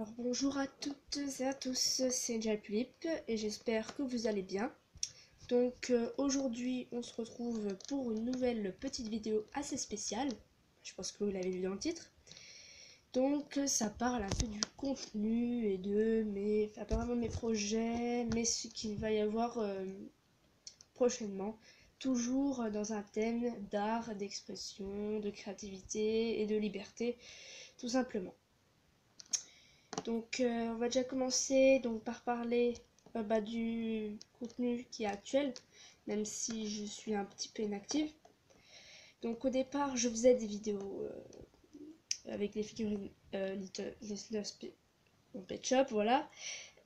Alors bonjour à toutes et à tous, c'est Jalpulip et j'espère que vous allez bien. Donc aujourd'hui on se retrouve pour une nouvelle petite vidéo assez spéciale. Je pense que vous l'avez vu dans le titre. Donc ça parle un peu du contenu et de pas vraiment de mes projets, mais ce qu'il va y avoir prochainement. Toujours dans un thème d'art, d'expression, de créativité et de liberté, tout simplement. Donc on va déjà commencer par parler du contenu qui est actuel, même si je suis un petit peu inactive. Donc au départ je faisais des vidéos avec les figurines Pet Shop, voilà.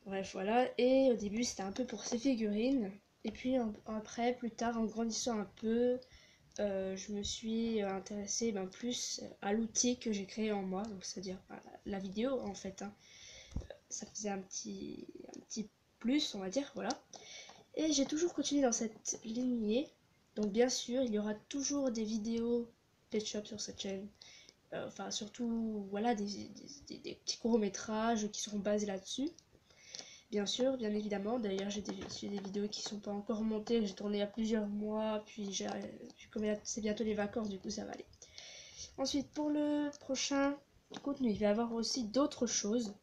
Bref voilà, et au début c'était un peu pour ces figurines. Et puis après, plus tard, en grandissant un peu, je me suis intéressée plus à l'outil que j'ai créé en moi, donc c'est-à-dire la vidéo en fait, hein. Ça faisait un petit plus, on va dire, voilà. Et j'ai toujours continué dans cette lignée. Donc bien sûr, il y aura toujours des vidéos Pet Shop sur cette chaîne. Enfin, surtout, voilà, des petits courts-métrages qui seront basés là-dessus. Bien sûr, bien évidemment. D'ailleurs, j'ai des vidéos qui sont pas encore montées, que j'ai tourné il y a plusieurs mois. Puis, comme c'est bientôt les vacances, du coup, ça va aller. Ensuite, pour le prochain contenu, il va y avoir aussi d'autres choses.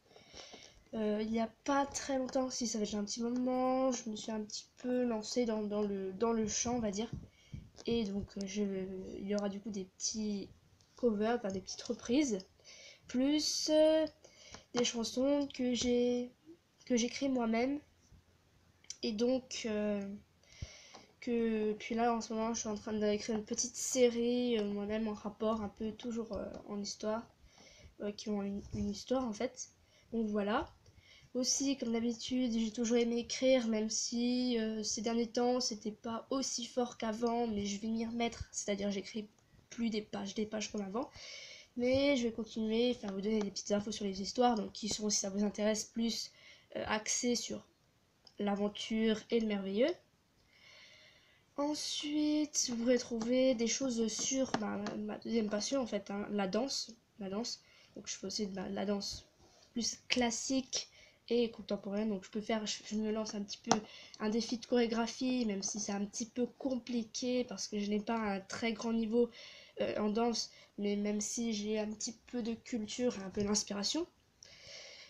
Il n'y a pas très longtemps, si ça fait déjà un petit moment, je me suis un petit peu lancée dans le chant, on va dire. Et donc il y aura du coup des petits covers, enfin des petites reprises, plus des chansons que j'ai créées moi-même. Et donc puis là en ce moment je suis en train d'écrire une petite série moi-même en rapport, un peu toujours en histoire, qui ont une histoire en fait. Donc voilà. Aussi, comme d'habitude, j'ai toujours aimé écrire, même si ces derniers temps, c'était pas aussi fort qu'avant, mais je vais m'y remettre. C'est-à-dire, j'écris plus des pages comme avant. Mais je vais continuer, enfin, vous donner des petites infos sur les histoires, donc qui seront, si ça vous intéresse, plus axées sur l'aventure et le merveilleux. Ensuite, vous pourrez trouver des choses sur ma deuxième passion, en fait, hein, la danse. Donc, je fais aussi de la danse plus classique et contemporaine. Donc, je me lance un petit peu un défi de chorégraphie, même si c'est un petit peu compliqué parce que je n'ai pas un très grand niveau en danse, mais même si j'ai un petit peu de culture et un peu d'inspiration.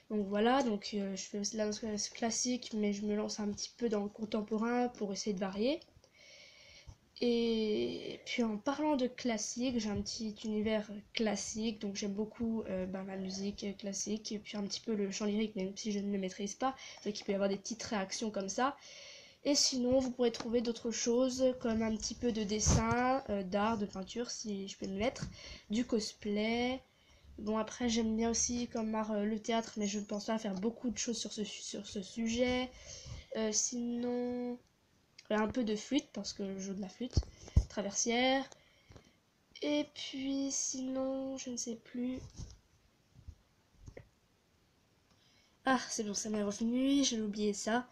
Donc voilà, je fais aussi de la danse classique, mais je me lance un petit peu dans le contemporain pour essayer de varier. Et puis en parlant de classique, j'ai un petit univers classique, donc j'aime beaucoup la musique classique et puis un petit peu le chant lyrique, même si je ne le maîtrise pas, donc il peut y avoir des petites réactions comme ça. Et sinon, vous pourrez trouver d'autres choses comme un petit peu de dessin, d'art, de peinture, si je peux me mettre, du cosplay. Bon, après, j'aime bien aussi comme art le théâtre, mais je ne pense pas faire beaucoup de choses sur ce sujet. Sinon, un peu de flûte, parce que je joue de la flûte traversière. Et puis sinon, je ne sais plus. Ah, c'est bon, ça m'est revenu, j'ai oublié ça.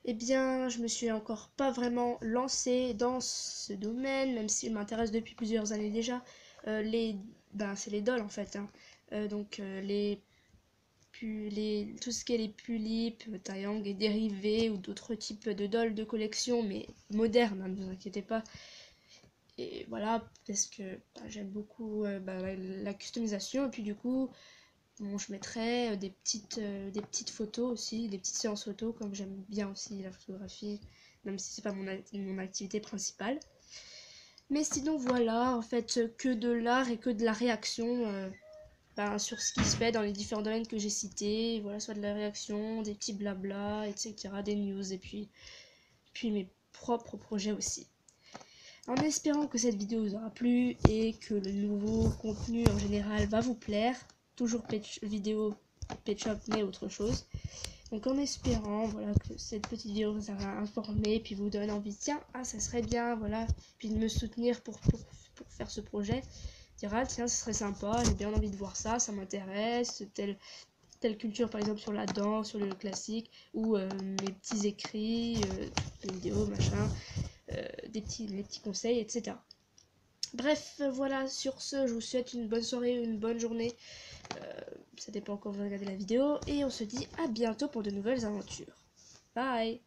Eh bien, je me suis encore pas vraiment lancée dans ce domaine, même s'il m'intéresse depuis plusieurs années déjà. C'est les dolls en fait, hein. Tout ce qui est les pulipes, taeyang et dérivés ou d'autres types de dolls de collection, mais modernes, hein, ne vous inquiétez pas. Et voilà, parce que j'aime beaucoup la customisation. Et puis du coup, bon, je mettrai des petites photos aussi, des petites séances photos, comme j'aime bien aussi la photographie, même si c'est pas mon activité principale. Mais sinon voilà, en fait, que de l'art et que de la réaction sur ce qui se fait dans les différents domaines que j'ai cités. Voilà, soit de la réaction, des petits blabla, etc., des news, et puis mes propres projets aussi. En espérant que cette vidéo vous aura plu et que le nouveau contenu en général va vous plaire, toujours vidéo Pet Shop mais autre chose. Donc en espérant voilà, que cette petite vidéo vous aura informé, puis vous donne envie, tiens, ça serait bien, voilà, puis de me soutenir pour faire ce projet. Tiens, ça serait sympa, j'ai bien envie de voir ça m'intéresse, telle culture par exemple sur la danse, sur le classique, ou mes petits écrits, les vidéos, machin. Les petits conseils, etc. Bref, voilà, sur ce, je vous souhaite une bonne soirée ou une bonne journée. Ça dépend quand vous regardez la vidéo. Et on se dit à bientôt pour de nouvelles aventures. Bye!